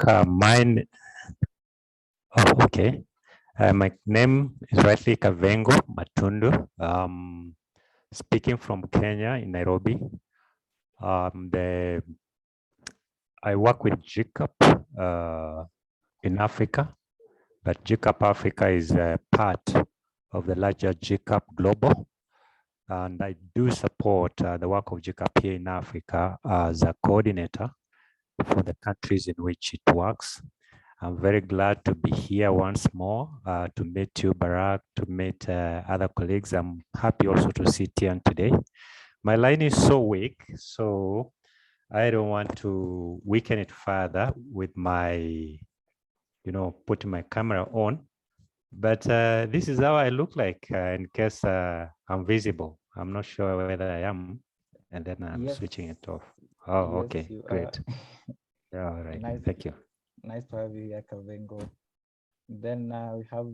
Okay. My name is rightly Kavengo Matundu. Speaking from Kenya in Nairobi. I work with GCAP in Africa, but GCAP Africa is a part of the larger GCAP Global. And I do support the work of GCAP here in Africa as a coordinator for the countries in which it works. I'm very glad to be here once more, to meet you, Barrack, to meet other colleagues. I'm happy also to sit here today. My line is so weak, so I don't want to weaken it further with my, putting my camera on. But this is how I look like in case I'm visible. I'm not sure whether I am, and then I'm switching it off. Oh, yes, okay, great. Yeah, all right, nice. Thank you. Nice to have you here, Kavengo. Then we have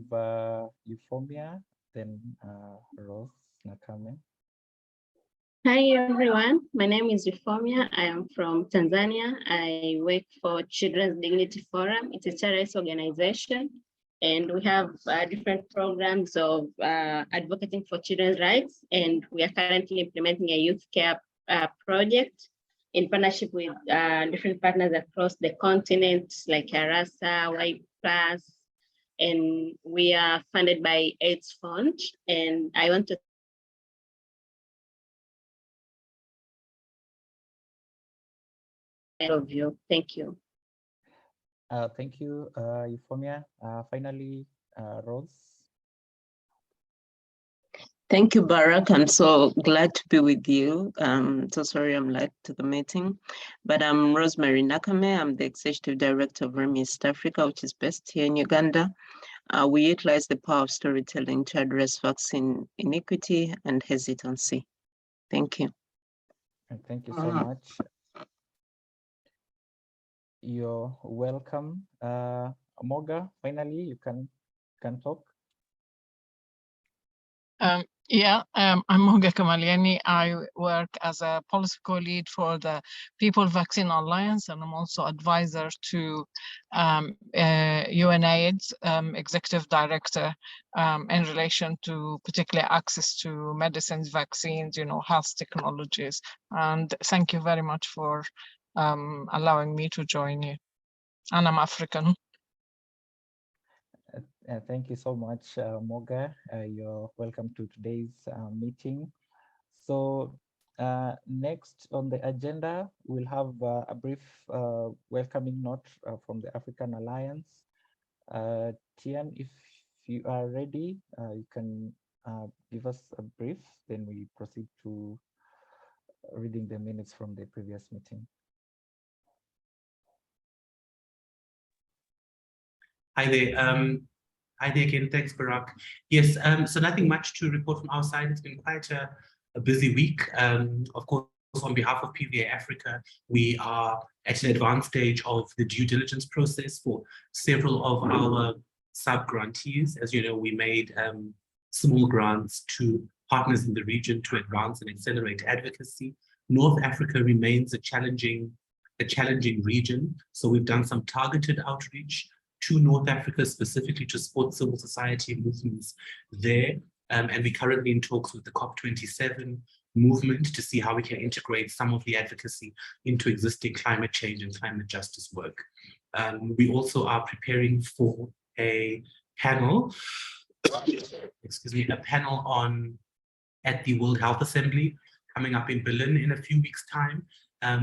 Euphemia, then Rose Nakame. Hi everyone, my name is Euphemia. I am from Tanzania. I work for Children's Dignity Forum. It's a charity organization, and we have different programs of advocating for children's rights, and we are currently implementing a youth care project in partnership with different partners across the continent, like Arasa, Y+, and we are funded by AIDS Fund. And I want to of you. Thank you. Thank you, Euphemia. Finally, Rose. Thank you, Barrack. I'm so glad to be with you. So sorry I'm late to the meeting, but I'm Rosemary Nakame. I'm the Executive Director of REMI East Africa, which is based here in Uganda. We utilize the power of storytelling to address vaccine inequity and hesitancy. Thank you. And thank you so much. You're welcome. Moga, finally, you can talk. I'm Moga Kamaliani. I work as a policy co-lead for the People Vaccine Alliance, and I'm also advisor to UNAIDS Executive Director in relation to particularly access to medicines, vaccines, health technologies. And thank you very much for allowing me to join you. And I'm African. Thank you so much, Moga. You're welcome to today's meeting. So next on the agenda, we'll have a brief welcoming note from the African Alliance. Tian, if you are ready, you can give us a brief, then we proceed to reading the minutes from the previous meeting. Hi there. Hi there again. Thanks, Barrack. Yes, so nothing much to report from our side. It's been quite a busy week. Of course, on behalf of PVA Africa, we are at an advanced stage of the due diligence process for several of our sub-grantees. As you know, we made small grants to partners in the region to advance and accelerate advocacy. North Africa remains a challenging region, so we've done some targeted outreach to North Africa, specifically to support civil society movements there. And we're currently in talks with the COP27 movement to see how we can integrate some of the advocacy into existing climate change and climate justice work. We also are preparing for a panel, at the World Health Assembly coming up in Berlin in a few weeks' time,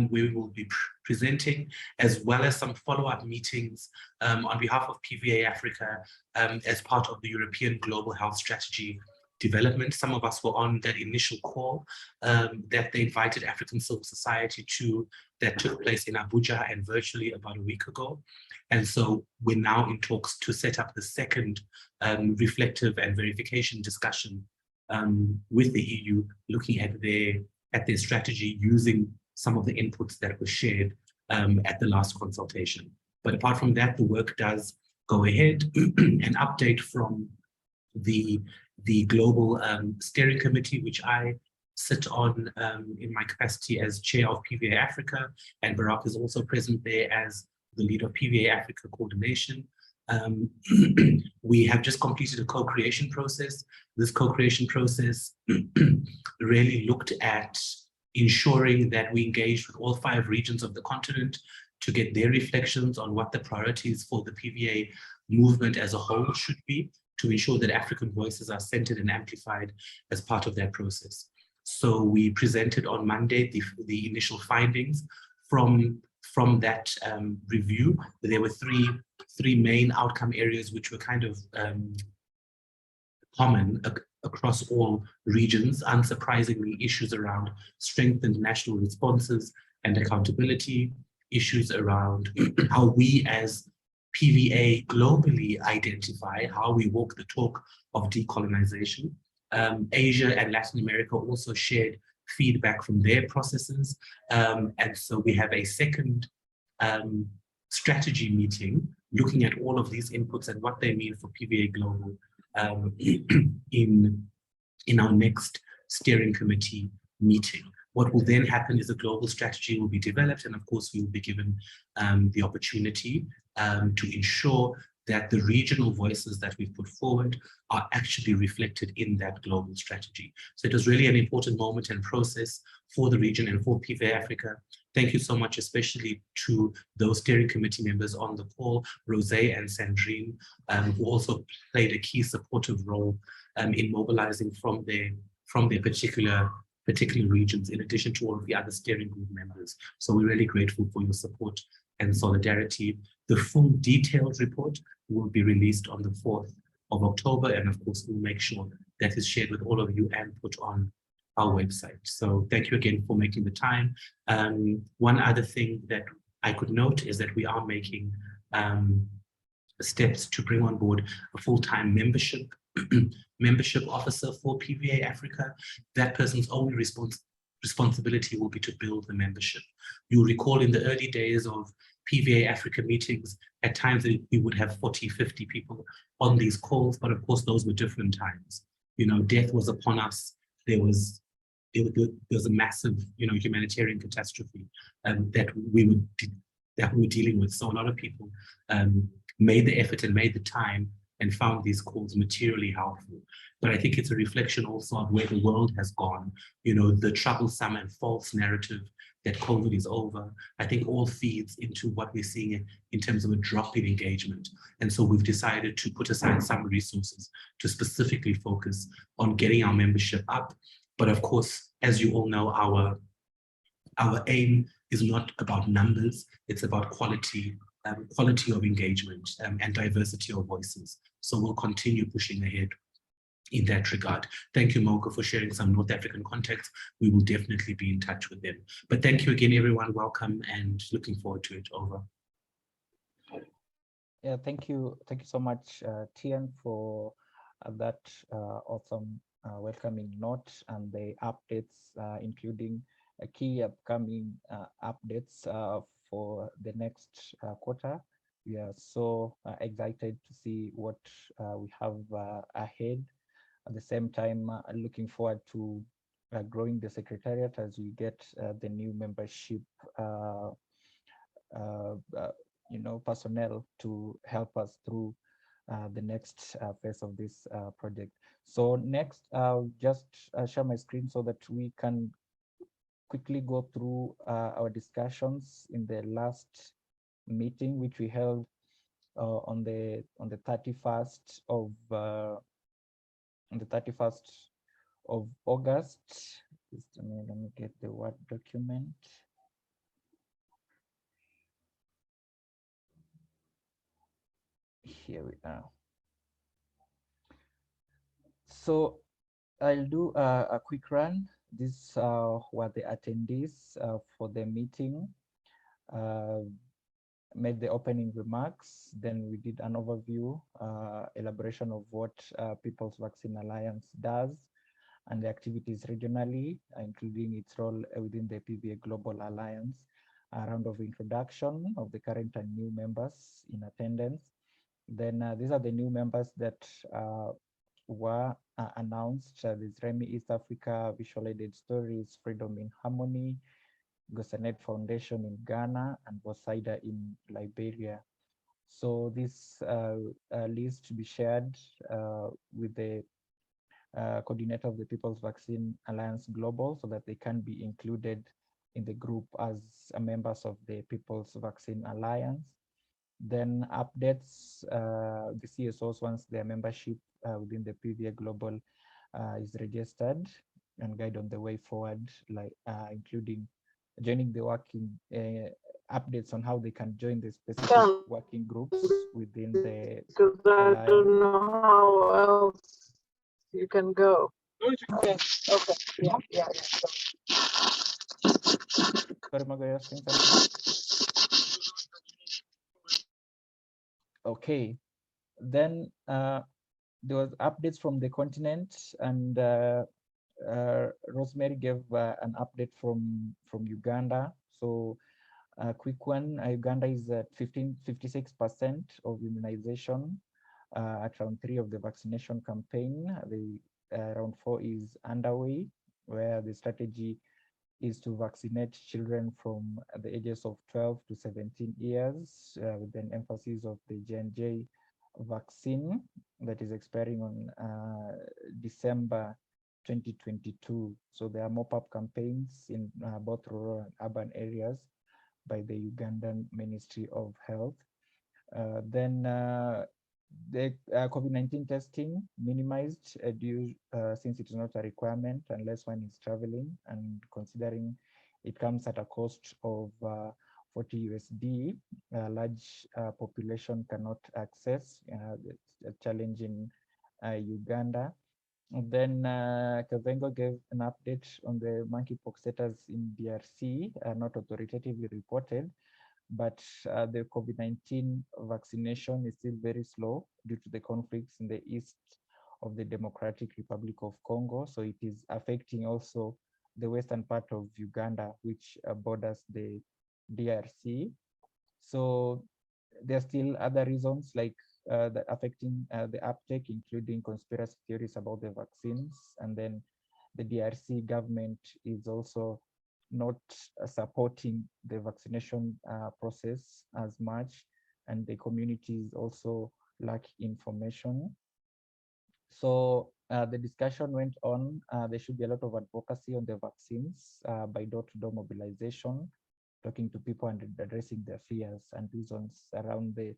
where we will be presenting, as well as some follow-up meetings on behalf of PVA Africa as part of the European Global Health Strategy development. Some of us were on that initial call that they invited African civil society to, that took place in Abuja and virtually about a week ago. And so we're now in talks to set up the second reflective and verification discussion with the EU, looking at their strategy using some of the inputs that were shared at the last consultation. But apart from that, the work does go ahead. An update from the Global Steering Committee, which I sit on in my capacity as chair of PVA Africa, and Barrack is also present there as the leader of PVA Africa Coordination. We have just completed a co-creation process. This co-creation process really looked at ensuring that we engaged with all 5 regions of the continent to get their reflections on what the priorities for the PVA movement as a whole should be, to ensure that African voices are centered and amplified as part of that process. So we presented on Monday the initial findings from that review. There were three main outcome areas which were kind of common across all regions. Unsurprisingly, issues around strengthened national responses and accountability, issues around how we as PVA globally identify, how we walk the talk of decolonization. Asia and Latin America also shared feedback from their processes. And so we have a second strategy meeting looking at all of these inputs and what they mean for PVA Global in our next steering committee meeting. What will then happen is a global strategy will be developed, and of course we will be given the opportunity to ensure that the regional voices that we've put forward are actually reflected in that global strategy. So it was really an important moment and process for the region and for PVA Africa. Thank you so much, especially to those steering committee members on the call, Rosé and Sandrine, who also played a key supportive role in mobilizing from their particular regions, in addition to all of the other steering group members. So we're really grateful for your support and solidarity. The full detailed report will be released on the 4th of October, and of course we'll make sure that is shared with all of you and put on our website. So thank you again for making the time. One other thing that I could note is that we are making steps to bring on board a full-time membership officer for PVA Africa. That person's only responsibility will be to build the membership. You'll recall in the early days of PVA Africa meetings, at times we would have 40, 50 people on these calls, but of course those were different times. You know, death was upon us. There was a massive, humanitarian catastrophe that we were dealing with. So a lot of people made the effort and made the time and found these calls materially helpful. But I think it's a reflection also of where the world has gone. The troublesome and false narrative that COVID is over, I think all feeds into what we're seeing in terms of a drop in engagement. And so we've decided to put aside some resources to specifically focus on getting our membership up. But of course, as you all know, our aim is not about numbers, it's about quality of engagement and diversity of voices. So we'll continue pushing ahead in that regard. Thank you, Mocha, for sharing some North African context. We will definitely be in touch with them. But thank you again, everyone. Welcome and looking forward to it. Over. Yeah, thank you so much, Tian, for that awesome welcoming note and the updates, including key upcoming updates for the next quarter. We are so excited to see what we have ahead. At the same time, looking forward to growing the secretariat as we get the new membership personnel to help us through the next phase of this project. So next, I'll just share my screen so that we can quickly go through our discussions in the last meeting, which we held on the 31st of August. Just a minute, let me get the Word document. Here we are. So I'll do a quick run. These were the attendees for the meeting. Made the opening remarks, then we did an overview, elaboration of what People's Vaccine Alliance does and the activities regionally, including its role within the PVA Global Alliance, a round of introduction of the current and new members in attendance. Then these are the new members that were announced. There's Remy East Africa, Visual Aided Stories, Freedom in Harmony, Gosanet Foundation in Ghana, and Bosaida in Liberia. So this list to be shared with the coordinator of the People's Vaccine Alliance Global, so that they can be included in the group as members of the People's Vaccine Alliance. Then updates the CSOs once their membership within the PVA Global is registered, and guide on the way forward, like including joining the working updates on how they can join the specific working groups within the Because I alliance. don't know how else you can go. Yes. Okay. Yeah. Sorry, Margaret, you're saying something? Okay. Then there was updates from the continent, and Rosemary gave an update from Uganda. So a quick one, Uganda is at 56% of immunization at round 3 of the vaccination campaign. The round 4 is underway, where the strategy is to vaccinate children from the ages of 12 to 17 years with an emphasis of the J&J vaccine that is expiring on December 2022. So there are mop-up campaigns in both rural and urban areas by the Ugandan Ministry of Health. Then the COVID-19 testing minimized due since it is not a requirement unless one is traveling, and considering it comes at a cost of 40 USD, a large population cannot access. A challenge in Uganda. And then Kavengo gave an update on the monkeypox status in DRC, not authoritatively reported, but the COVID-19 vaccination is still very slow due to the conflicts in the east of the Democratic Republic of Congo. So it is affecting also the western part of Uganda, which borders the DRC. So there are still other reasons like that affecting the uptake, including conspiracy theories about the vaccines. And then the DRC government is also not supporting the vaccination process as much, and the communities also lack information. So the discussion went on. There should be a lot of advocacy on the vaccines by door-to-door mobilization, talking to people and addressing their fears and reasons around the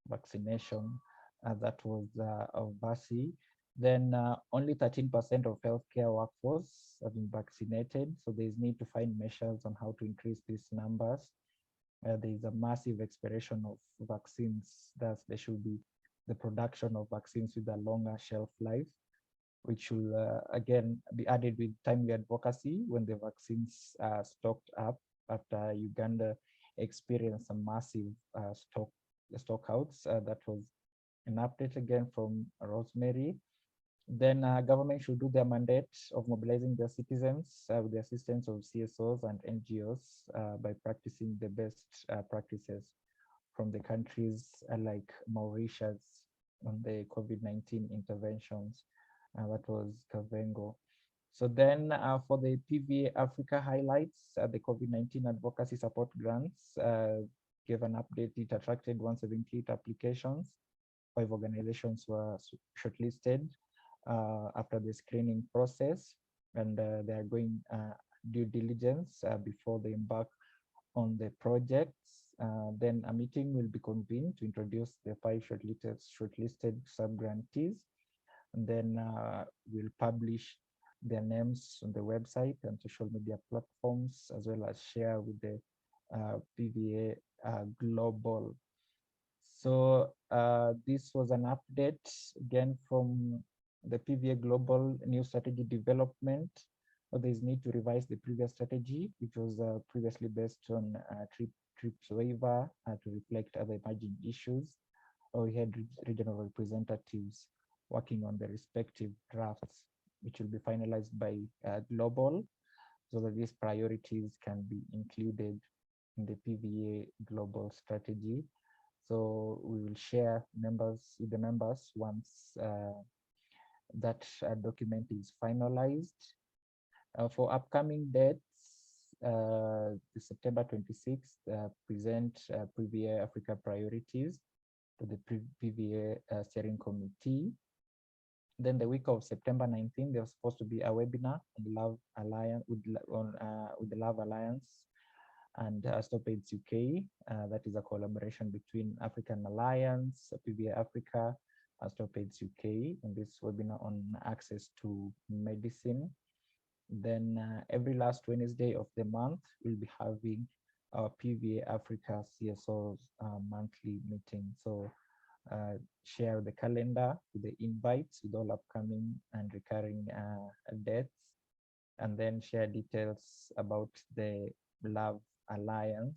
vaccination. That was of Basi. Then only 13% of healthcare workforce have been vaccinated. So there's need to find measures on how to increase these numbers. There is a massive expiration of vaccines. Thus, there should be the production of vaccines with a longer shelf life, which will again be added with timely advocacy when the vaccines are stocked up after Uganda experienced a massive stockouts. That was an update again from Rosemary. Then government should do their mandate of mobilizing their citizens with the assistance of CSOs and NGOs by practicing the best practices from the countries like Mauritius on the COVID-19 interventions. That was Kavengo. So then for the PVA Africa highlights, the COVID-19 advocacy support grants gave an update. It attracted 178 applications. 5 organizations were shortlisted after the screening process, and they are going due diligence before they embark on the projects. Then a meeting will be convened to introduce the 5 shortlisted sub-grantees, and then we'll publish their names on the website and social media platforms, as well as share with the PVA Global. So this was an update again from the PVA Global New Strategy Development. There's need to revise the previous strategy, which was previously based on TRIPS waiver to reflect other emerging issues. We had regional representatives working on the respective drafts, which will be finalized by Global, so that these priorities can be included in the PVA Global strategy. So we will share with the members once that document is finalized. For upcoming dates, the September 26th, present PVA Africa priorities to the PVA steering committee. Then the week of September 19th, there was supposed to be a webinar on Love Alliance with the Love Alliance and Stop AIDS UK. That is a collaboration between African Alliance, PVA Africa, and Stop AIDS UK. And this webinar on access to medicine. Then every last Wednesday of the month, we'll be having our PVA Africa CSO's monthly meeting. So share the calendar with the invites with all upcoming and recurring dates, and then share details about the Love Alliance.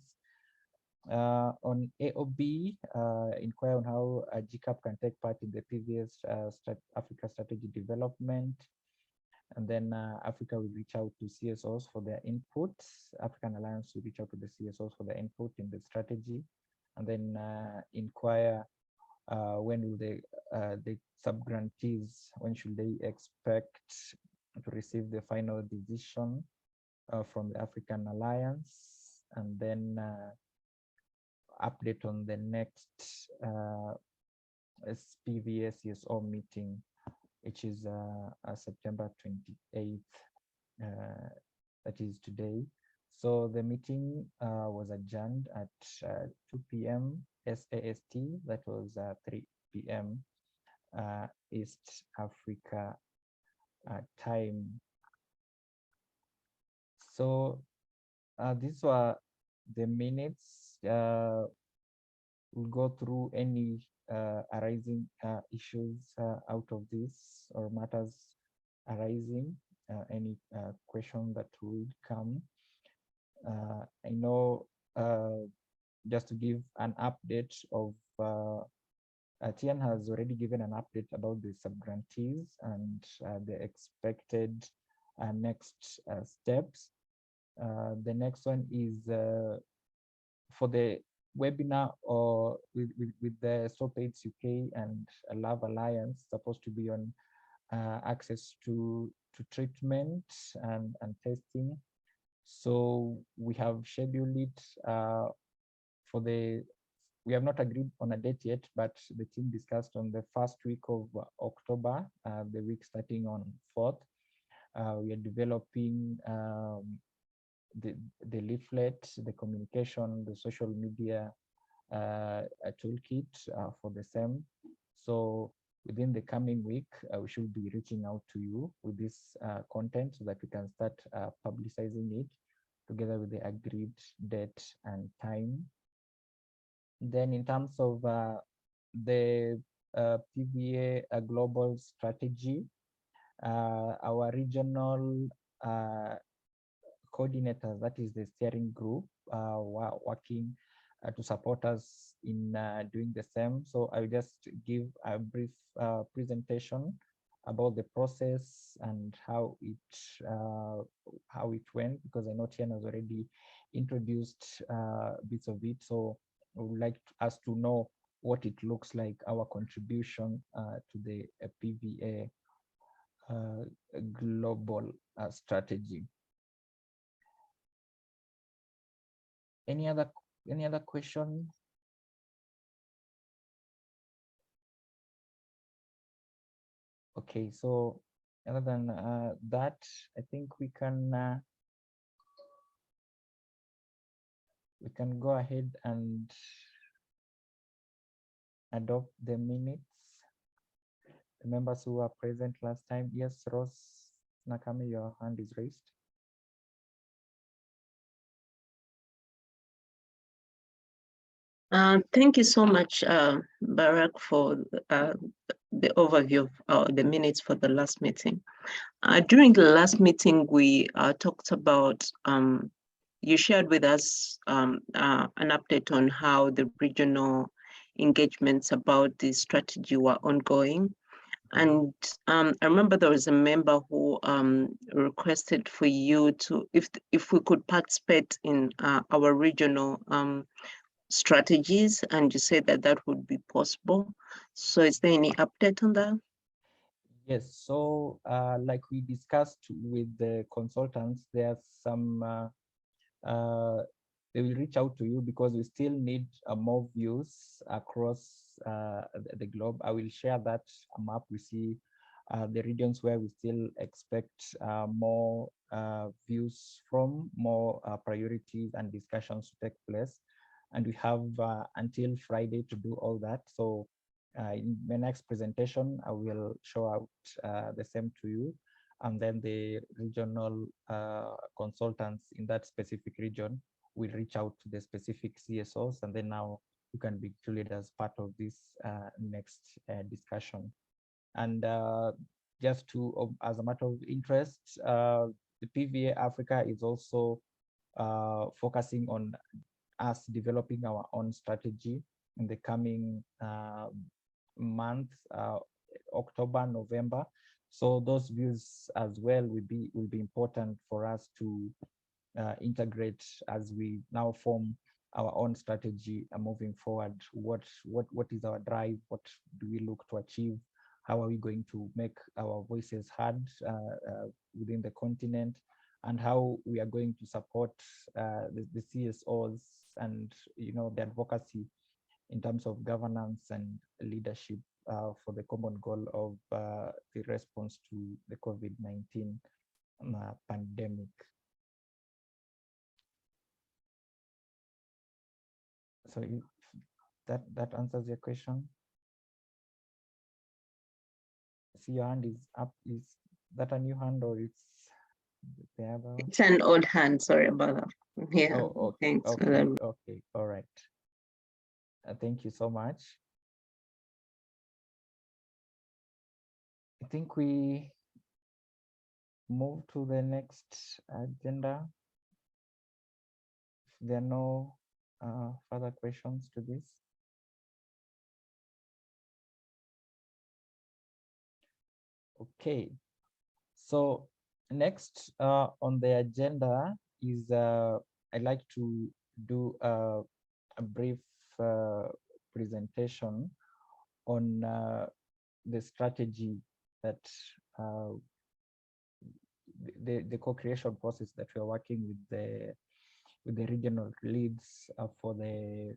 On AOB, inquire on how GCAP can take part in the previous Africa strategy development. And then Africa will reach out to CSOs for their input. African Alliance will reach out to the CSOs for their input in the strategy. And then inquire when will the sub-grantees, when should they expect to receive the final decision from the African Alliance? And then update on the next PVA CSO meeting, which is September 28th, that is today. So the meeting was adjourned at 2 p.m. SAST, that was 3 p.m. East Africa time. So these were the minutes. We'll go through any arising issues out of this, or matters arising, any question that will come. I know, just to give an update of, Tian has already given an update about the sub-grantees and the expected next steps. The next one is for the webinar or with the Stop AIDS UK and Love Alliance, supposed to be on access to treatment and testing. So we have scheduled it for the, we have not agreed on a date yet, but the team discussed on the first week of October, the week starting on 4th. We are developing the leaflet, the communication, the social media a toolkit for the same. So within the coming week, we should be reaching out to you with this content so that we can start publicizing it together with the agreed date and time. Then in terms of the PVA global strategy, our regional coordinators, that is the steering group, were working to support us in doing the same. So I'll just give a brief presentation about the process and how it went, because I know Tian has already introduced bits of it. So I would like us to know what it looks like, our contribution to the PVA global strategy. Any other question? Okay, so other than that, I think we can go ahead and adopt the minutes. The members who were present last time. Yes, Rose Nakame, your hand is raised. Thank you so much, Barrack, for the overview of the minutes for the last meeting. During the last meeting, we talked about, you shared with us an update on how the regional engagements about the strategy were ongoing. And I remember there was a member who requested for you to, if we could participate in our regional strategies, and you said that that would be possible. So is there any update on that? Yes, so like we discussed with the consultants, there are some they will reach out to you because we still need more views across the globe. I will share that map. We see the regions where we still expect more views from, more priorities and discussions to take place. And we have until Friday to do all that. So in my next presentation, I will show out the same to you. And then the regional consultants in that specific region will reach out to the specific CSOs, and then now you can be included as part of this next discussion. And just to, as a matter of interest, the PVA Africa is also focusing on us developing our own strategy in the coming months, October, November. So those views as well will be important for us to integrate as we now form our own strategy moving forward. What is our drive? What do we look to achieve? How are we going to make our voices heard within the continent? And how we are going to support the CSOs and the advocacy in terms of governance and leadership for the common goal of the response to the COVID-19 pandemic. So if that answers your question. See, your hand is up. Is that a new hand or it's the other? It's an old hand, sorry about that. Yeah. Oh, okay. Thanks. Okay. All right. Thank you so much. I think we move to the next agenda. If there are no further questions to this. Okay. So next on the agenda is I'd like to do a brief presentation on the strategy that the co-creation process that we are working with the regional leads for the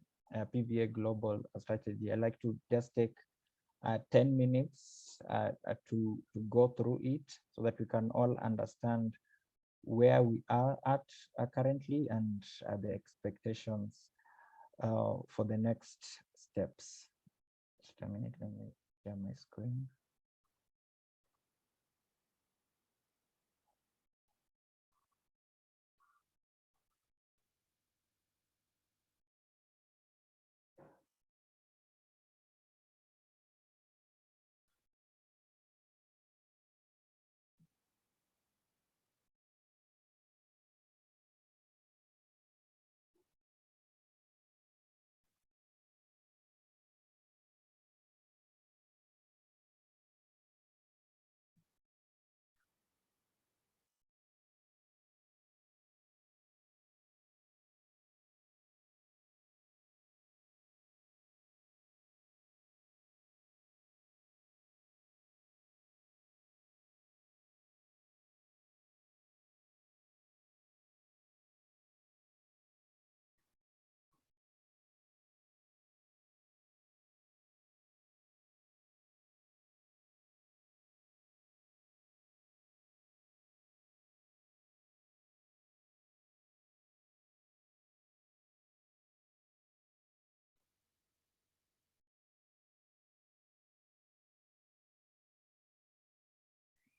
PVA global strategy. I'd like to just take 10 minutes to go through it so that we can all understand where we are at currently and the expectations for the next steps. Just a minute, let me share my screen.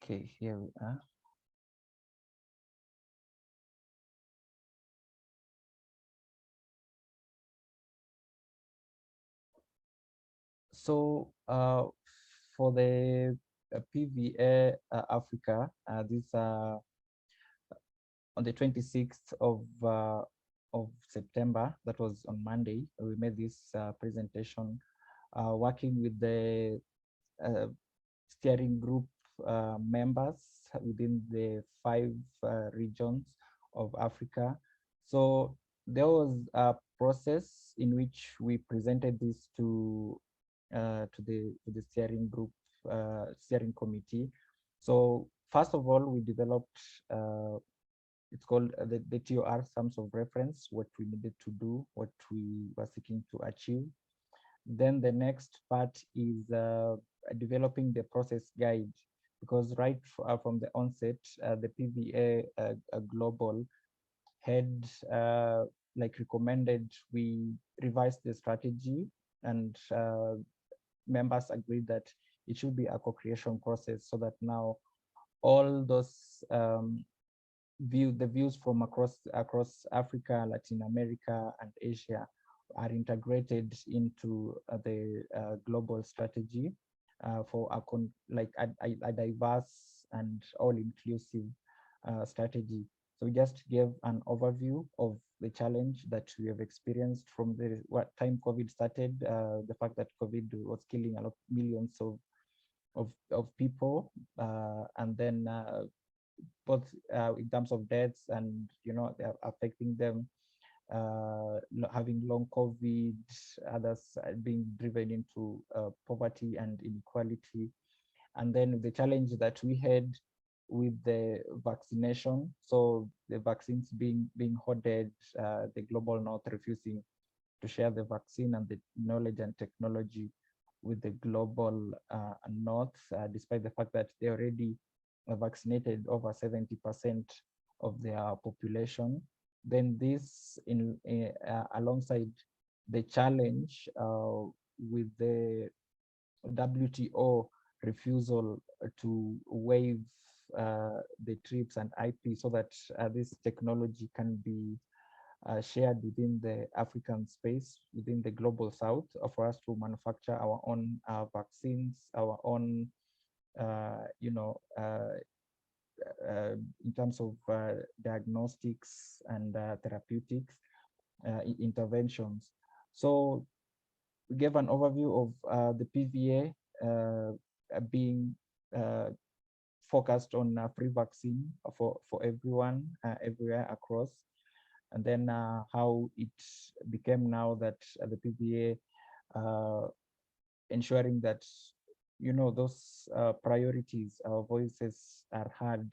Okay, here we are. So for the PVA Africa, this on the 26th of September, that was on Monday, we made this presentation working with the steering group members within the 5 regions of Africa. So there was a process in which we presented this to the steering group, steering committee. So first of all, we developed it's called the TOR, terms of reference, what we needed to do, what we were seeking to achieve. Then the next part is developing the process guide, because right from the onset, the PVA Global had like recommended we revise the strategy, and members agreed that it should be a co-creation process, so that now all those the views from across Africa, Latin America, and Asia are integrated into the global strategy for a diverse and all-inclusive strategy. So we just gave an overview of the challenge that we have experienced from the time COVID started, the fact that COVID was killing millions of people, and then both in terms of deaths and affecting them, having long COVID, others being driven into poverty and inequality. And then the challenge that we had with the vaccination, so the vaccines being hoarded, the global north refusing to share the vaccine and the knowledge and technology with the global north, despite the fact that they already vaccinated over 70% of their population. Then this alongside the challenge with the WTO refusal to waive the TRIPS and IP, so that this technology can be shared within the African space, within the global south, for us to manufacture our own vaccines, our own, in terms of diagnostics and therapeutics interventions. So we gave an overview of the PVA being focused on free vaccine for everyone, everywhere across, and then how it became now that the PVA ensuring that those priorities, our voices are heard.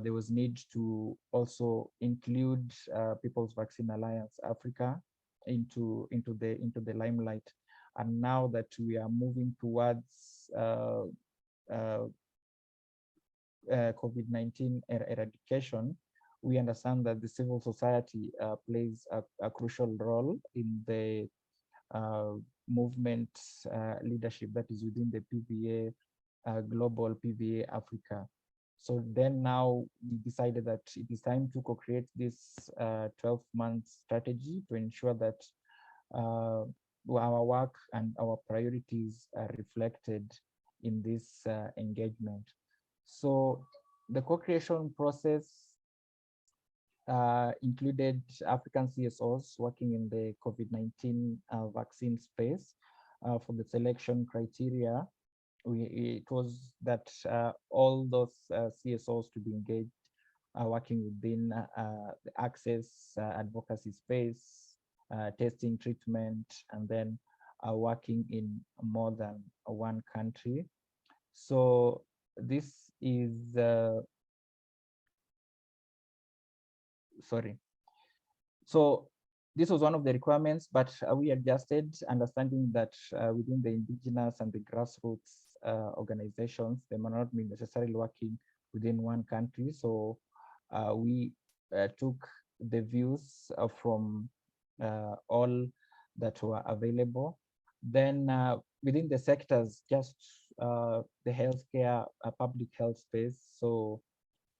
There was need to also include People's Vaccine Alliance Africa into the limelight. And now that we are moving towards COVID-19 eradication, we understand that the civil society plays a crucial role in the movement leadership that is within the PVA Global, PVA Africa. So then now we decided that it is time to co-create this 12-month strategy to ensure that our work and our priorities are reflected in this engagement. So the co-creation process included African CSOs working in the COVID-19 vaccine space. For the selection criteria, it was that all those CSOs to be engaged working within the access, advocacy space, testing, treatment, and then working in more than one country. So this is So this was one of the requirements, but we adjusted, understanding that within the indigenous and the grassroots organizations, they may not be necessarily working within one country. So we took the views from all that were available. Then within the sectors, just the healthcare, public health space. So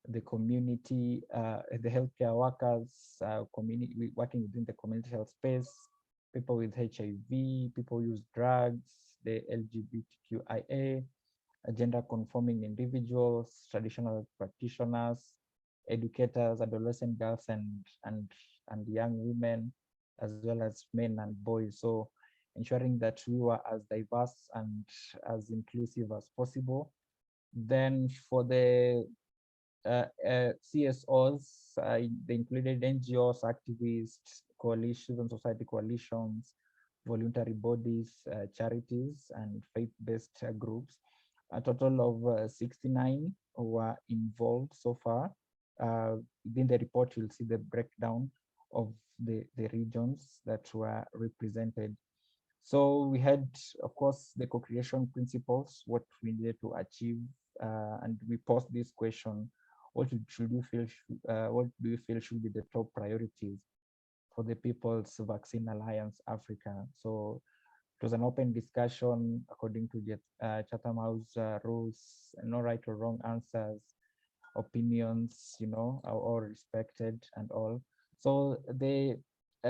the community, the healthcare workers, community working within the community health space, people with HIV, people use drugs, the LGBTQIA, gender conforming individuals, traditional practitioners, educators, adolescent girls and young women, as well as men and boys. So ensuring that we were as diverse and as inclusive as possible. Then for the CSOs, they included NGOs, activists, coalitions, and society coalitions, voluntary bodies, charities, and faith-based groups. A total of 69 were involved so far. within the report, you'll see the breakdown of the regions that were represented. So we had, of course, the co-creation principles, what we needed to achieve, and we posed this question: what should you feel? What do you feel should be the top priorities for the People's Vaccine Alliance Africa? So it was an open discussion according to the Chatham House rules. No right or wrong answers. Opinions, you know, are all respected and all. So the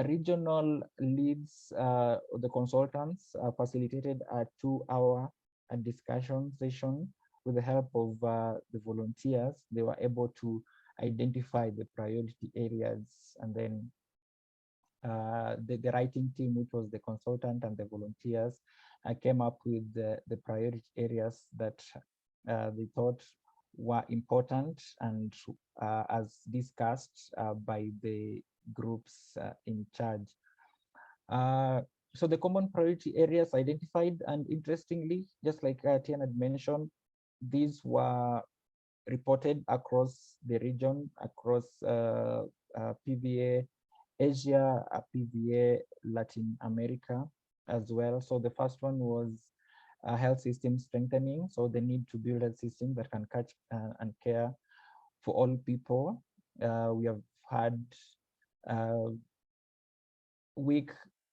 regional leads, the consultants, facilitated a 2-hour discussion session with the help of the volunteers. They were able to identify the priority areas, and then the writing team, which was the consultant and the volunteers, came up with the priority areas that they thought were important, and as discussed by the groups in charge. So the common priority areas identified, and interestingly, just like Tian had mentioned, these were reported across the region, across PVA Asia, PVA Latin America as well. So the first one was health system strengthening. So the need to build a system that can catch and care for all people. We have had weak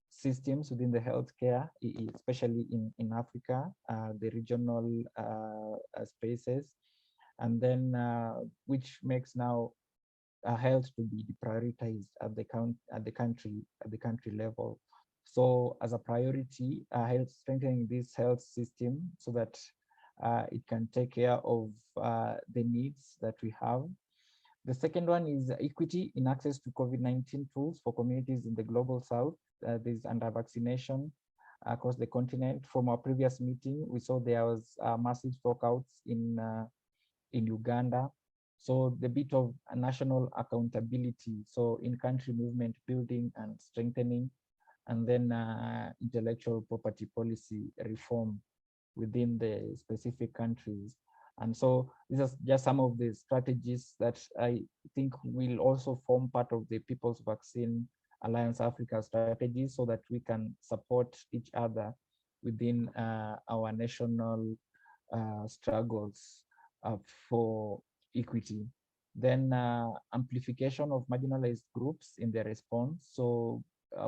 systems within the healthcare, especially in Africa, the regional spaces, and then which makes now health to be prioritized at the country level. So as a priority, health, strengthening this health system so that it can take care of the needs that we have. The second one is equity in access to COVID-19 tools for communities in the global south. There's under-vaccination across the continent. From our previous meeting, we saw there was massive stockouts in Uganda. So the bit of national accountability, so in-country movement building and strengthening, and then intellectual property policy reform within the specific countries. And so these are just some of the strategies that I think will also form part of the People's Vaccine Alliance Africa strategy, so that we can support each other within our national struggles for equity. Then amplification of marginalized groups in their response. So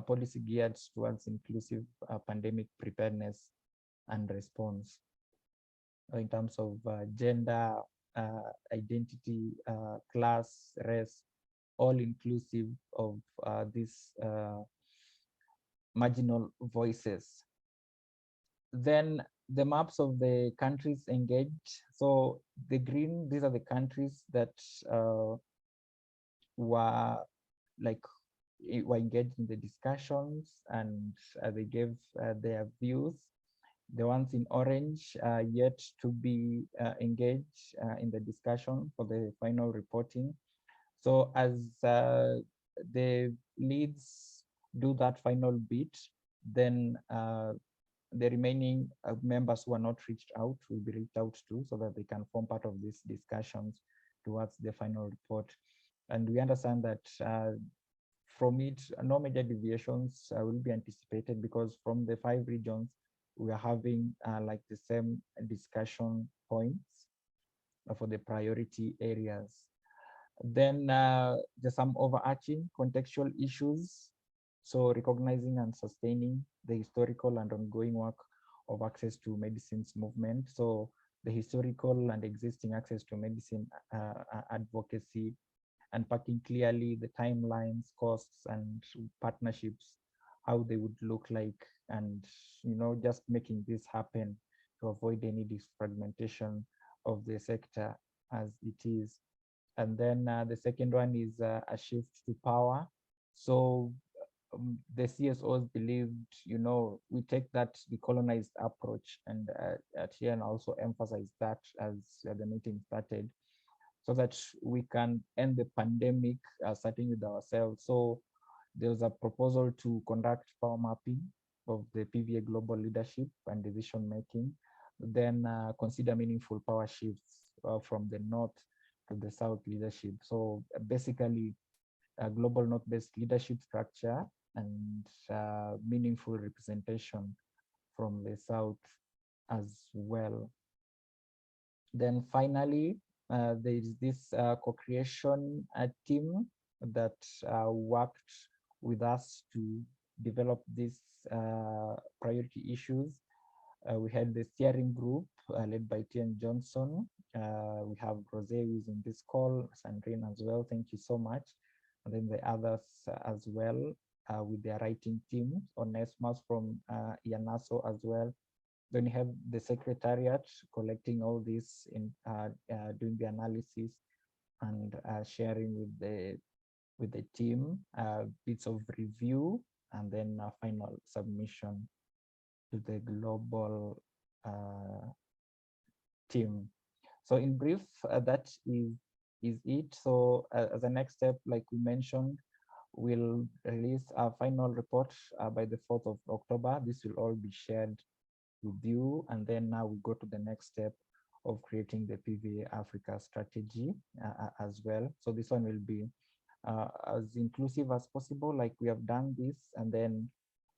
policy geared towards inclusive pandemic preparedness and response in terms of gender, identity, class, race, all inclusive of these marginal voices. Then the maps of the countries engaged. So the green, these are the countries that were engaged in the discussions, and they gave their views. The ones in orange are yet to be engaged in the discussion for the final reporting. So as the leads do that final bit, then the remaining members who are not reached out will be reached out to, so that they can form part of these discussions towards the final report. And we understand that from it, no major deviations will be anticipated, because from the 5 regions, we are having like the same discussion points for the priority areas. Then there's some overarching contextual issues. So recognizing and sustaining the historical and ongoing work of access to medicines movement. So the historical and existing access to medicine advocacy, unpacking clearly the timelines, costs, and partnerships, how they would look like, and just making this happen to avoid any disfragmentation of the sector as it is. And then the second one is a shift to power. So the CSOs believed, we take that decolonized approach, and Tian also emphasized that as the meeting started, so that we can end the pandemic starting with ourselves. So there was a proposal to conduct power mapping of the PVA global leadership and decision making, then consider meaningful power shifts from the north the South leadership. So basically, a global North-based leadership structure and meaningful representation from the South as well. Then finally, there is this co-creation team that worked with us to develop these priority issues. We had the steering group led by Tian Johnson. We have Rose, who is in this call, Sandrine as well. Thank you so much. And then the others as well with their writing team, Onesmus from Yanaso as well. Then you have the secretariat collecting all this in doing the analysis and sharing with the team bits of review, and then a final submission to the global team. So in brief, that is it. So as a next step, like we mentioned, we'll release our final report by the 4th of October. This will all be shared with you, and then now we go to the next step of creating the PVA Africa strategy as well. So this one will be as inclusive as possible, like we have done this, and then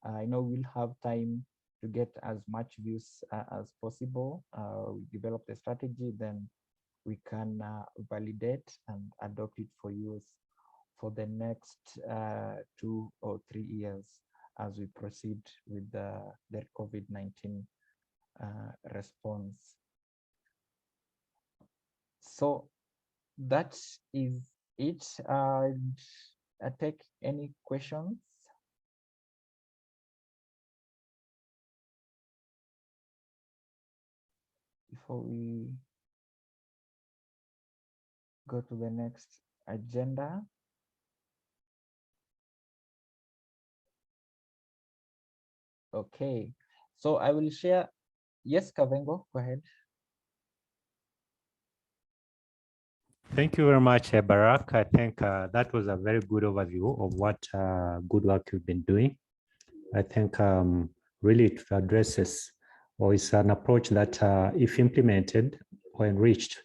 I know we'll have time to get as much views as possible. We develop the strategy, then we can validate and adopt it for use for the next 2 or 3 years as we proceed with the COVID-19 response. So that is it. I take any questions. Before we go to the next agenda. Okay, so I will share. Yes, Kavengo, go ahead. Thank you very much, Barrack. I think that was a very good overview of what good work you've been doing. I think really it addresses, or is an approach that if implemented or enriched,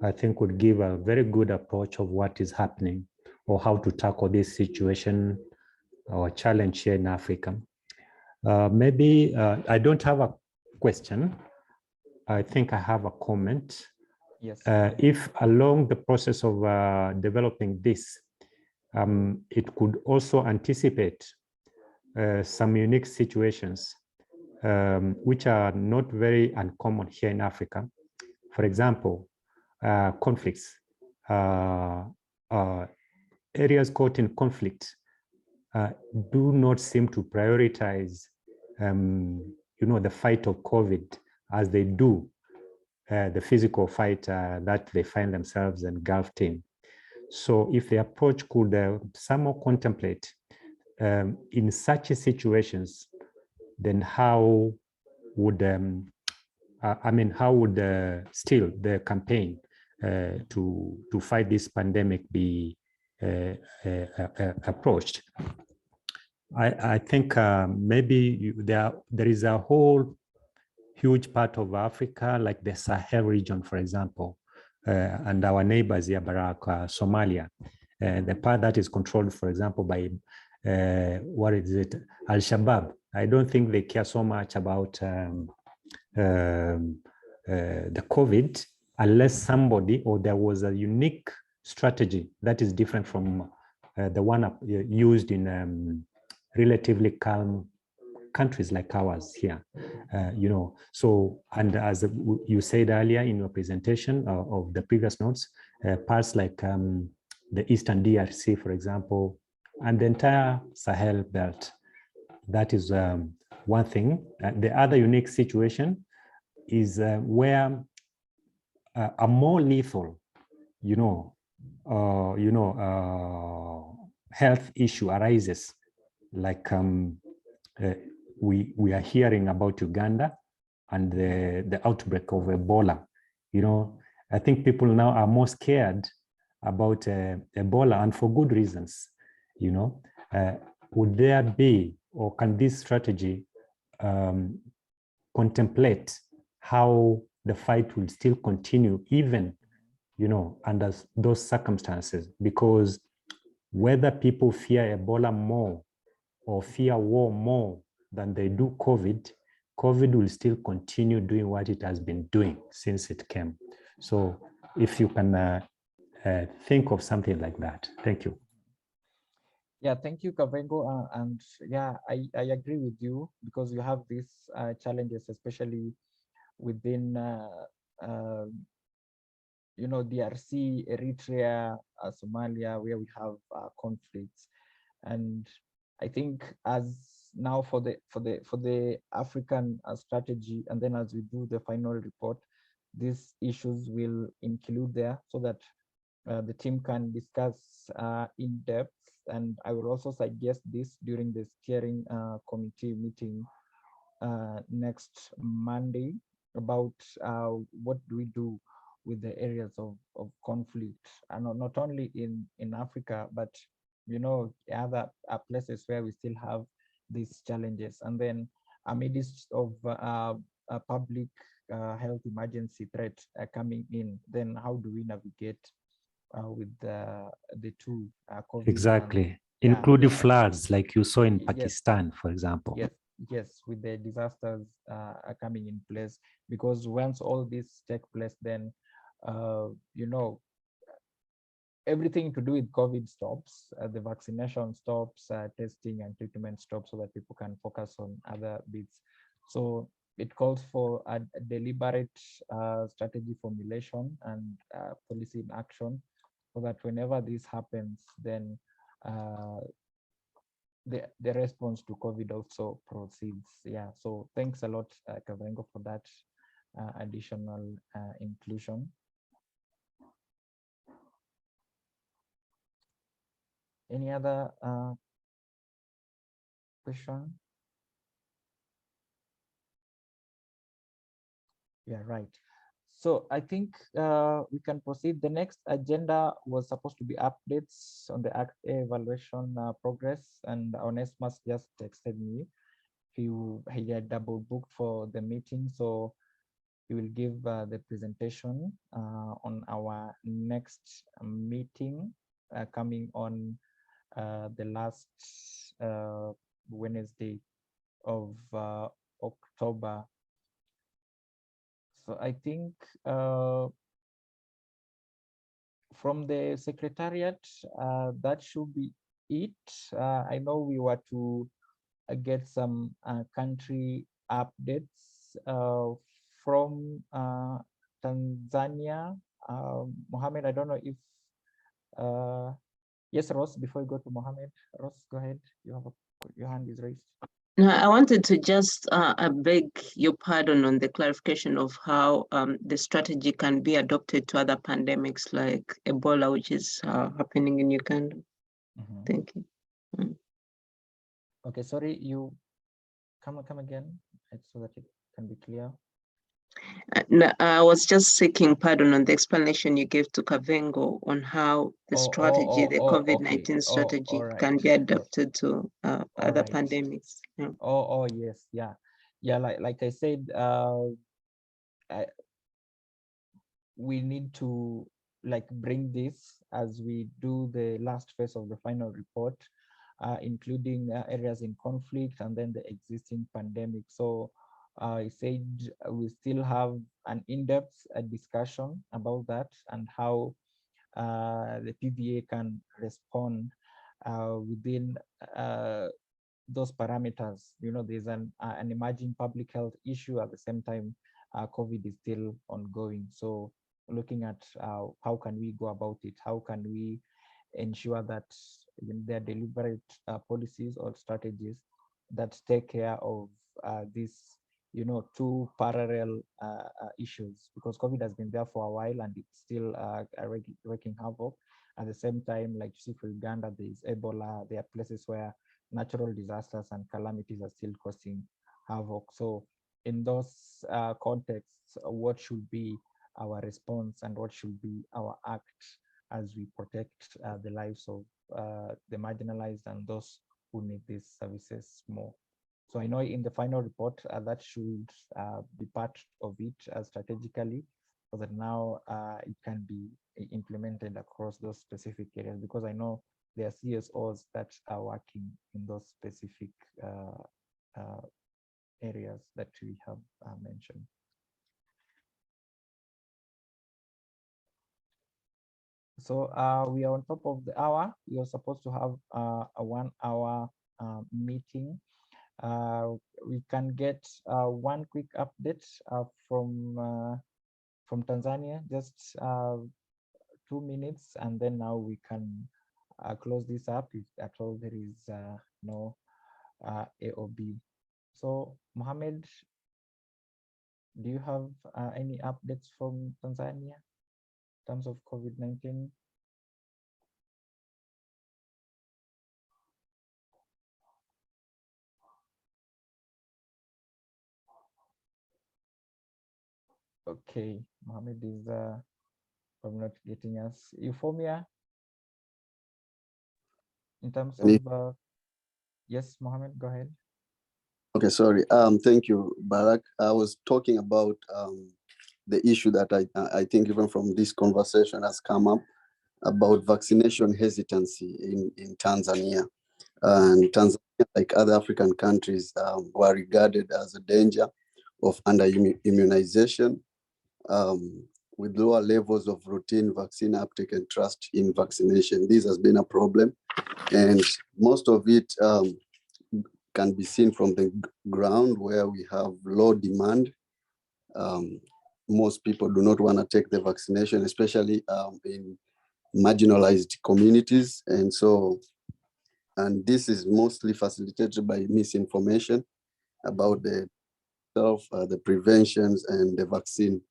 I think would give a very good approach of what is happening or how to tackle this situation or challenge here in Africa. Maybe I don't have a question. I think I have a comment. Yes. If along the process of developing this, it could also anticipate some unique situations which are not very uncommon here in Africa. For example, conflicts, areas caught in conflict do not seem to prioritize, the fight of COVID as they do the physical fight that they find themselves engulfed in. So if the approach could somehow contemplate in such situations, then how would, how would still the campaign to fight this pandemic be approached? I think maybe there is a whole huge part of Africa, like the Sahel region, for example, and our neighbors here, Barrack, Somalia, the part that is controlled, for example, by, what is it, Al-Shabaab. I don't think they care so much about the COVID, unless somebody, or there was a unique strategy that is different from the one used in relatively calm countries like ours here, so, and as you said earlier in your presentation of the previous notes, parts like the Eastern DRC, for example, and the entire Sahel belt, that is one thing. The other unique situation is where a more lethal, health issue arises, like we are hearing about Uganda and the outbreak of Ebola. I think people now are more scared about Ebola, and for good reasons. Would there be, or can this strategy contemplate how the fight will still continue even under those circumstances, because whether people fear Ebola more or fear war more than they do COVID, COVID will still continue doing what it has been doing since it came. So if you can think of something like that. Thank you. Yeah, thank you, Kavengo. And yeah, I agree with you, because you have these challenges, especially within, DRC, Eritrea, Somalia, where we have conflicts. And I think as now for the African strategy, and then as we do the final report, these issues will include there, so that the team can discuss in depth. And I will also suggest this during the steering committee meeting next Monday, about what do we do with the areas of conflict, and not only in Africa, but other places where we still have these challenges. And then amidst of a public health emergency threat coming in, then how do we navigate with the two COVID? Exactly. Including floods like you saw in Pakistan, for example. Yes, with the disasters are coming in place, because once all this take place, then everything to do with COVID stops, the vaccination stops, testing and treatment stops, so that people can focus on other bits. So it calls for a deliberate strategy formulation and policy in action, so that whenever this happens, then the response to COVID also proceeds. Yeah, so thanks a lot, Kavengo, for that additional inclusion. Any other question? Yeah, right. So I think we can proceed. The next agenda was supposed to be updates on the Act A evaluation progress, and Onesmus just texted me. He had double booked for the meeting, so he will give the presentation on our next meeting coming on the last Wednesday of October. So I think from the Secretariat, that should be it. I know we were to get some country updates from Tanzania. Mohammed, I don't know if, yes, Ross, before you go to Mohammed, Ross, go ahead. Your hand is raised. No, I wanted to just beg your pardon on the clarification of how the strategy can be adopted to other pandemics like Ebola, which is happening in Uganda. Thank you. Okay, sorry, you come again, so that it can be clear. No, I was just seeking pardon on the explanation you gave to Kavengo on how the strategy, the COVID-19 strategy, can be adapted to other pandemics. Yeah. Oh, yes, yeah. Like I said, we need to bring this as we do the last phase of the final report, including areas in conflict and then the existing pandemic. So I said we still have an in-depth discussion about that, and how the PVA can respond within those parameters. There's an emerging public health issue. At the same time, COVID is still ongoing. So looking at how can we go about it? How can we ensure that there are deliberate policies or strategies that take care of these two parallel issues, because COVID has been there for a while and it's still wreaking havoc. At the same time, like you see for Uganda, there is Ebola. There are places where natural disasters and calamities are still causing havoc. So in those contexts, what should be our response and what should be our act as we protect the lives of the marginalized and those who need these services more? So I know in the final report that should be part of it strategically, so that now it can be implemented across those specific areas, because I know there are CSOs that are working in those specific areas that we have mentioned. So we are on top of the hour. We are supposed to have a 1 hour meeting. We can get one quick update from Tanzania, just 2 minutes, and then now we can close this up if at all there is no AOB. So Mohammed, do you have any updates from Tanzania in terms of COVID-19? Okay, Mohammed is probably not getting us. Euphemia, in terms of yes, Mohammed, go ahead. Okay, sorry. Thank you, Barrack. I was talking about the issue that I think even from this conversation has come up about vaccination hesitancy in Tanzania. And Tanzania, like other African countries, were regarded as a danger of under-immunization, with lower levels of routine vaccine uptake and trust in vaccination. This has been a problem, and most of it can be seen from the ground where we have low demand. Most people do not want to take the vaccination, especially in marginalized communities. And this is mostly facilitated by misinformation about the preventions and the vaccine.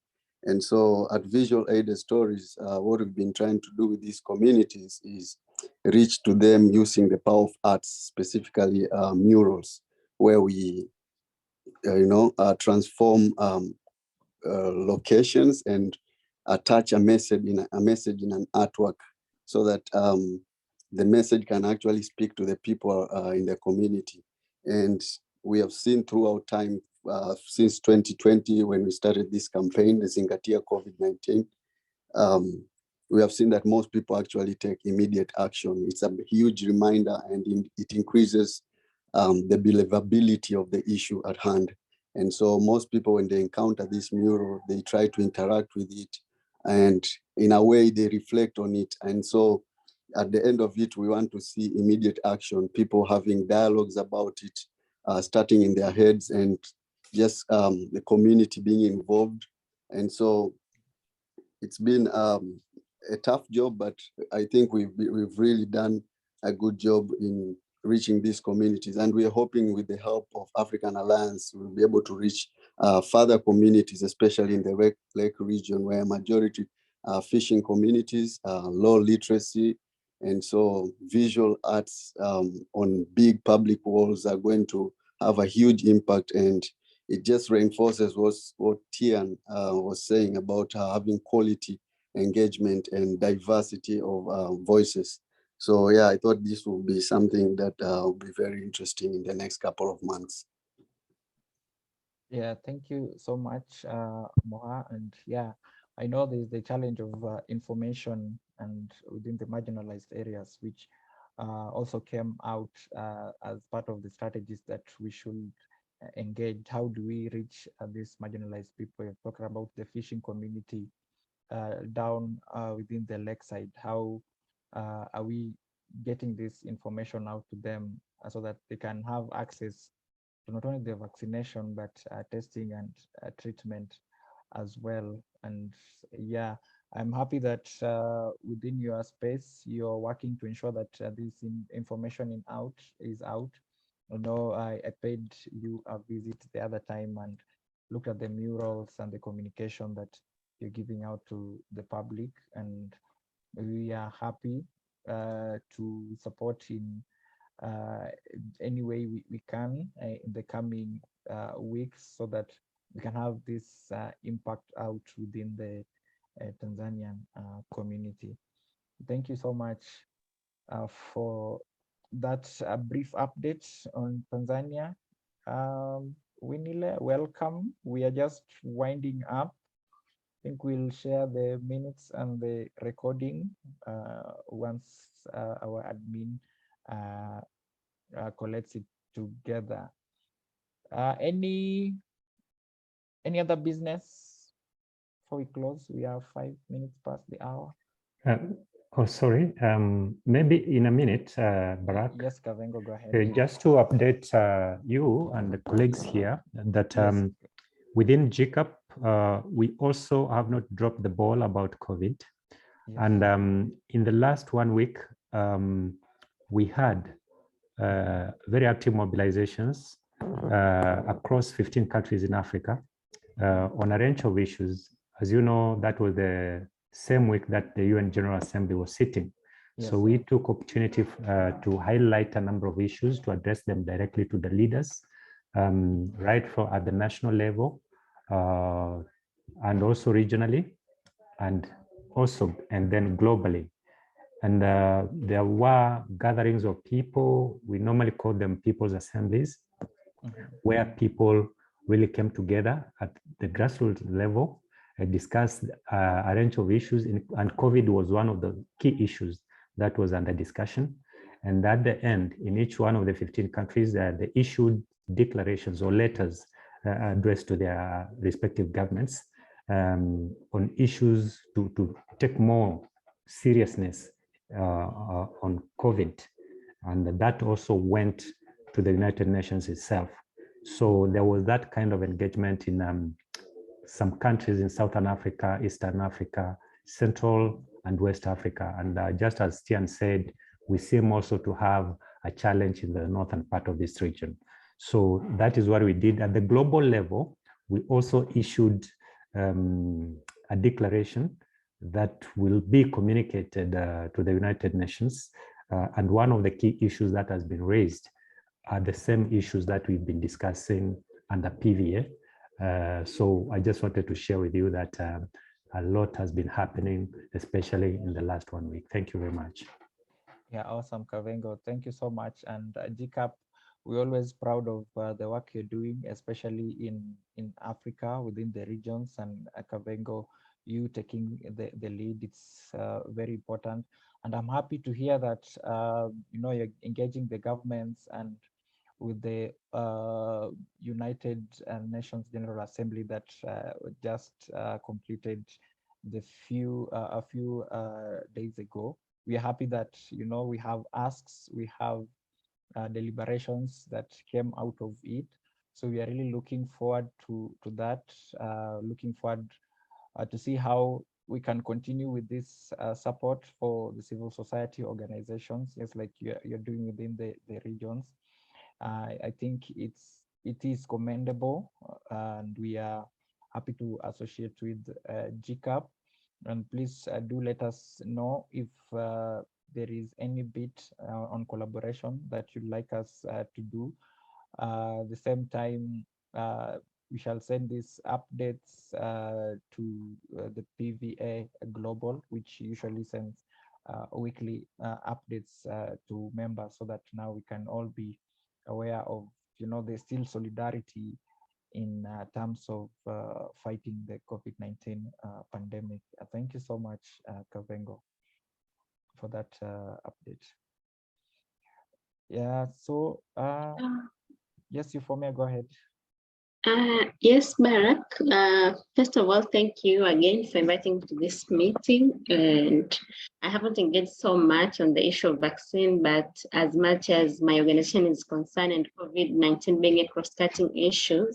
And so at Visual Aided Stories, what we've been trying to do with these communities is reach to them using the power of arts, specifically murals, where we, transform locations and attach a message in an artwork, so that the message can actually speak to the people in the community. And we have seen throughout time, since 2020, when we started this campaign, the Zingatia COVID-19, we have seen that most people actually take immediate action. It's a huge reminder, and it increases the believability of the issue at hand. And so most people, when they encounter this mural, they try to interact with it, and in a way they reflect on it. And so at the end of it, we want to see immediate action, people having dialogues about it, starting in their heads, and just the community being involved. And so it's been a tough job, but I think we've really done a good job in reaching these communities. And we are hoping with the help of African Alliance, we'll be able to reach further communities, especially in the Lake region, where majority are fishing communities, low literacy. And so visual arts on big public walls are going to have a huge impact. And it just reinforces what Tian was saying about having quality engagement and diversity of voices. So yeah, I thought this will be something that will be very interesting in the next couple of months. Yeah, thank you so much, Moha. And yeah, I know there's the challenge of information and within the marginalized areas, which also came out as part of the strategies that we should engage. How do we reach these marginalized people? You're talking about the fishing community down within the lakeside. How are we getting this information out to them so that they can have access to not only the vaccination, but testing and treatment as well? And yeah, I'm happy that within your space, you're working to ensure that this information is out. I know I paid you a visit the other time and looked at the murals and the communication that you're giving out to the public, and we are happy to support in any way we can in the coming weeks, so that we can have this impact out within the Tanzanian community. Thank you so much for that brief update on Tanzania. Winile, welcome. We are just winding up. think we'll share the minutes and the recording once our admin collects it together. Any other business before we close? We are 5 minutes past the hour. Oh, sorry. Maybe in a minute, Barrack. Yes, Kavengo, go ahead. Just to update you and the colleagues here that Yes. within GCAP, we also have not dropped the ball about COVID. Yes. And in the last 1 week, we had very active mobilizations across 15 countries in Africa on a range of issues. As you know, that was the same week that the UN General Assembly was sitting. Yes. So we took opportunity to highlight a number of issues, to address them directly to the leaders, right from at the national level, and also regionally, and then globally. And there were gatherings of people. We normally call them people's assemblies, where people really came together at the grassroots level and discussed a range of issues. And COVID was one of the key issues that was under discussion. And at the end, in each one of the 15 countries, they issued declarations or letters addressed to their respective governments on issues to take more seriousness on COVID. And that also went to the United Nations itself. So there was that kind of engagement in some countries in Southern Africa, Eastern Africa, Central and West Africa. And just as Tian said, we seem also to have a challenge in the northern part of this region. So that is what we did. At the global level, we also issued a declaration that will be communicated to the United Nations. And one of the key issues that has been raised are the same issues that we've been discussing under PVA. So I just wanted to share with you that a lot has been happening, especially in the last 1 week. Thank you very much. Yeah, awesome, Kavengo. Thank you so much. And GCAP, we're always proud of the work you're doing, especially in Africa, within the regions. And Kavengo, you taking the lead, it's very important. And I'm happy to hear that you're engaging the governments and with the United Nations General Assembly that just completed a few days ago. We are happy that we have asks, we have deliberations that came out of it. So we are really looking forward to that. Looking forward to see how we can continue with this support for the civil society organizations, just like you're doing within the regions. I think it is commendable, and we are happy to associate with GCAP. And please do let us know if there is any bit on collaboration that you'd like us to do. At the same time, we shall send these updates to the PVA Global, which usually sends weekly updates to members, so that now we can all be aware of, there's still solidarity in terms of fighting the COVID-19 pandemic. Thank you so much, Kavengo, for that update. Yeah, so yes, Euphemia, go ahead. Yes, Barrack. First of all, thank you again for inviting me to this meeting. And I haven't engaged so much on the issue of vaccine, but as much as my organization is concerned and COVID-19 being a cross-cutting issue,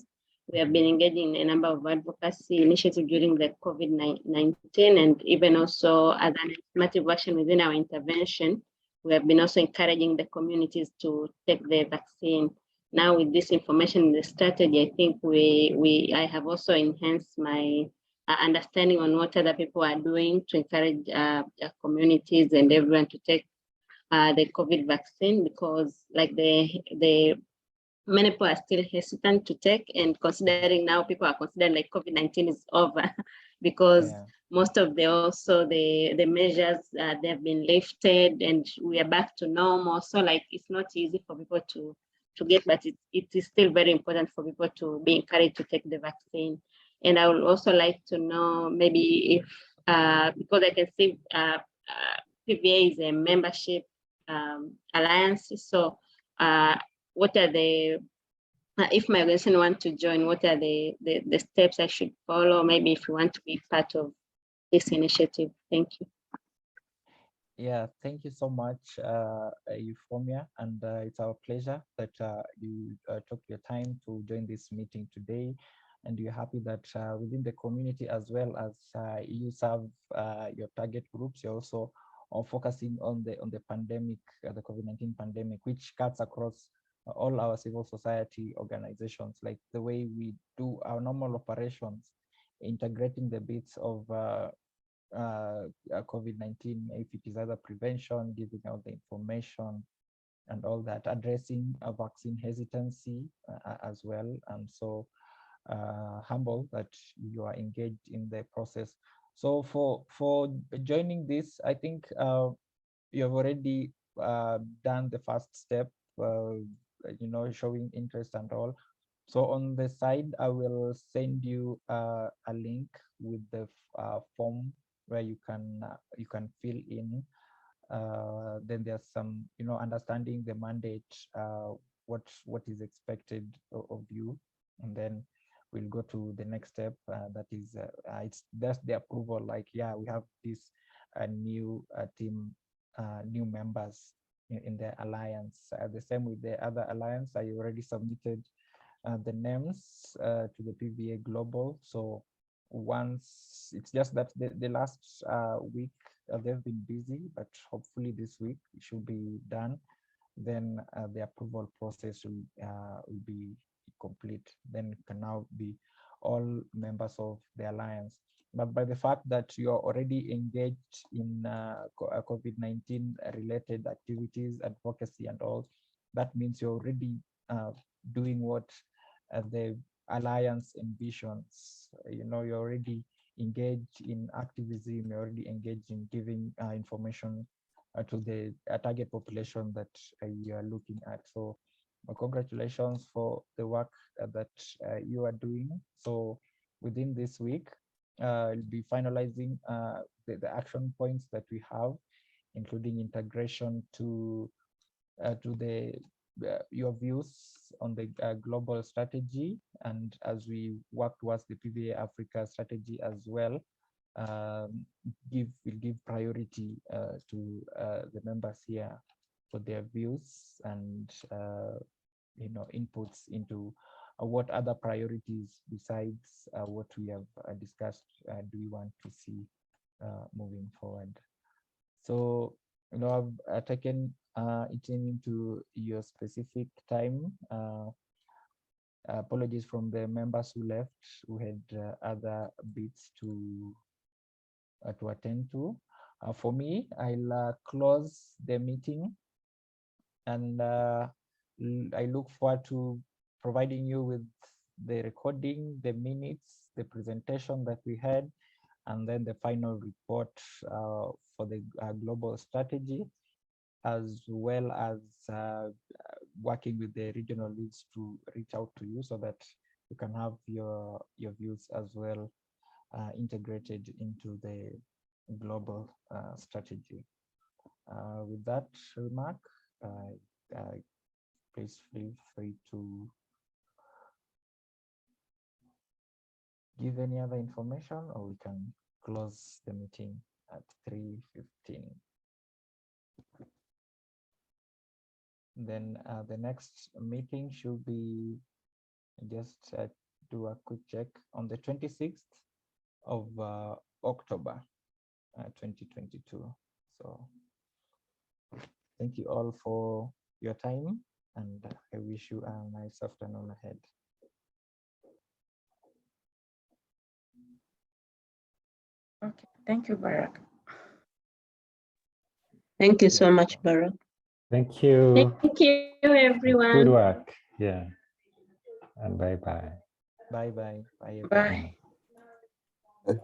we have been engaging in a number of advocacy initiatives during the COVID-19 and even also as an affirmative action within our intervention. We have been also encouraging the communities to take the vaccine. Now with this information in the strategy, I think I have also enhanced my understanding on what other people are doing to encourage communities and everyone to take the COVID vaccine, because like many people are still hesitant to take, and considering now people are considering like COVID-19 is over because most of the measures they have been lifted and we are back to normal. So like it's not easy for people to get, but it is still very important for people to be encouraged to take the vaccine. And I would also like to know maybe if, because I can see PVA is a membership alliance. So what are the, if my organization want to join, what are the steps I should follow? Maybe if you want to be part of this initiative. Thank you. Yeah, thank you so much, Euphemia, and it's our pleasure that you took your time to join this meeting today, and you're happy that within the community, as well as you serve your target groups, you're also focusing on the pandemic, the COVID-19 pandemic, which cuts across all our civil society organizations, like the way we do our normal operations, integrating the bits of COVID-19, if it is either prevention, giving out the information and all that, addressing a vaccine hesitancy as well. And so humble that you are engaged in the process. So for joining this, I think you have already done the first step, showing interest and all. So on the side, I will send you a link with the form where you can fill in. Then there's some, understanding the mandate, what is expected of you, and then we'll go to the next step. That is, it's just the approval. Like, yeah, we have this new team, new members in the alliance. The same with the other alliance. I already submitted the names to the PVA Global. So once, it's just that the last week they've been busy, but hopefully this week it should be done. Then the approval process will be complete. Then it can now be all members of the alliance. But by the fact that you are already engaged in COVID-19 related activities, advocacy and all, that means you're already doing what the alliance envisions. You're already engaged in activism, you're already engaged in giving information to the target population that you are looking at. So congratulations for the work that you are doing. So within this week, we'll be finalizing the action points that we have, including integration to your views on the global strategy, and as we work towards the PVA Africa strategy as well, we'll give priority to the members here for their views and inputs into what other priorities besides what we have discussed do we want to see moving forward. So I've taken it into your specific time. Apologies from the members who left, who had other bits to attend to. For me, I'll close the meeting, and I look forward to providing you with the recording, the minutes, the presentation that we had, and then the final report for the global strategy, as well as working with the regional leads to reach out to you so that you can have your views as well integrated into the global strategy. With that remark, please feel free to give any other information, or we can close the meeting at 3:15. Then the next meeting should be, just do a quick check, on the 26th of October 2022. So thank you all for your time, and I wish you a nice afternoon ahead. Okay, thank you, Barrack. Thank you so much, Barrack. Thank you. Thank you, everyone. Good work. Yeah. And bye-bye. Bye-bye. Bye, Bye. everyone.